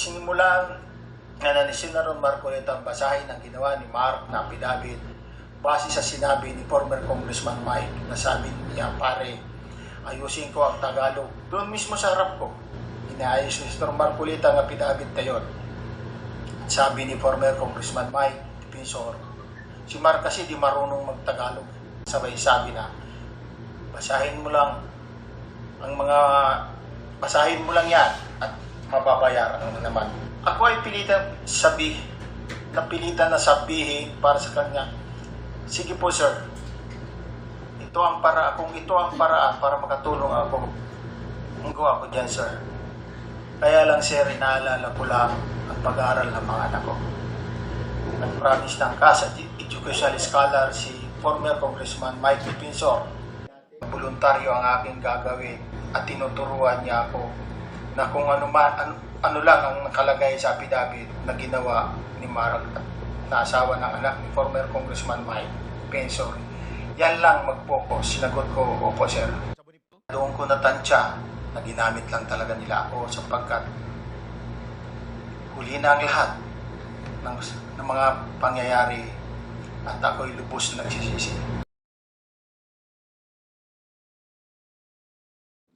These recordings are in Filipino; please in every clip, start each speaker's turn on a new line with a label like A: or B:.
A: Sinimulan na ni Senator Marcoleta ang basahin ang ginawa ni Mark na affidavit base sa sinabi ni former Congressman Mike na sabi niya, pare, ayusin ko ang Tagalog. Doon mismo sa harap ko, inaayos ni Senator Marcoleta ang affidavit na yun. Sabi ni former Congressman Mike Defensor, si Mark kasi di marunong mag-Tagalog. Sabay sabi na, basahin mo lang yan at mababayaran mo naman. Ako ay napilitan na sabihin para sa kanya, sige po sir, kung ito ang paraan para makatulong ako, gawa ko dyan sir. Kaya lang sir, inaalala ko lang ang pag-aaral ng mga anak ko. Nag-promise ng CAS at educational scholar si former Congressman Mike Defensor. Voluntaryo ang aking gagawin at tinuturuan niya ako na kung ano lang ang nakalagay sa affidavit na ginawa ni Mark na asawa ng anak ni former Congressman Mike Defensor. Yan lang mag-focus. Sinagot ko, opo sir. Doon ko natansya na ginamit lang talaga nila ako sapagkat huli na ang lahat ng mga pangyayari at ako'y lubos na nagsisisi.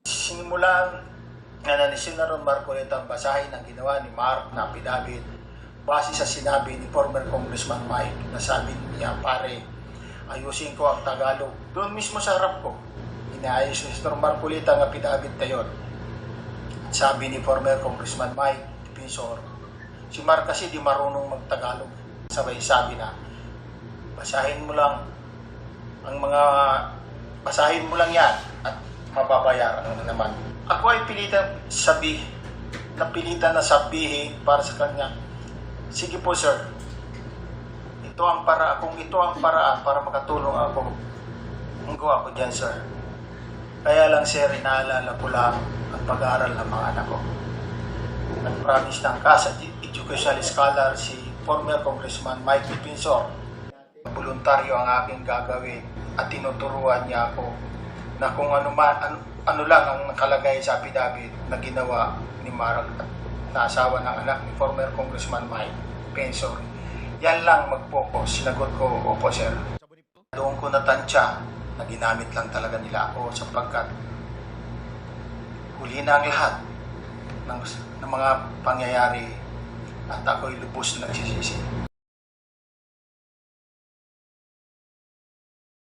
A: Sinimulan na ni Senator Marcoleta ang basahin ang ginawa ni Mark na affidavit base sa sinabi ni former Congressman Mike na sabi niya, pare, ayusin ko ang Tagalog. Doon mismo sa harap ko, inaayos ni Senator Marcoleta ang affidavit na yun. Sabi ni former Congressman Mike Defensor, si Mark kasi di marunong mag-Tagalog. Sabay sabi na, basahin mo lang yan at mababayaran mo naman. Ako ay napilitan na sabihin para sa kanya, sige po sir, kung ito ang paraan para makatulong ako, gawa ko dyan sir. Kaya lang sir, inaalala ko lang ang pag-aaral ng mga anak ko. Nag-promise ng CAS at educational scholar si former Congressman Mike Defensor. Voluntaryo ang aking gagawin at tinuturuan niya ako na kung ano lang ang nakalagay sa affidavit na ginawa ni Mark na asawa ng anak ni former Congressman Mike Defensor. Yan lang mag-focus. Sinagot ko, opo sir. Doon ko natansya na ginamit lang talaga nila ako sapagkat huli na ang lahat ng mga pangyayari at ako'y lubos na nagsisisi.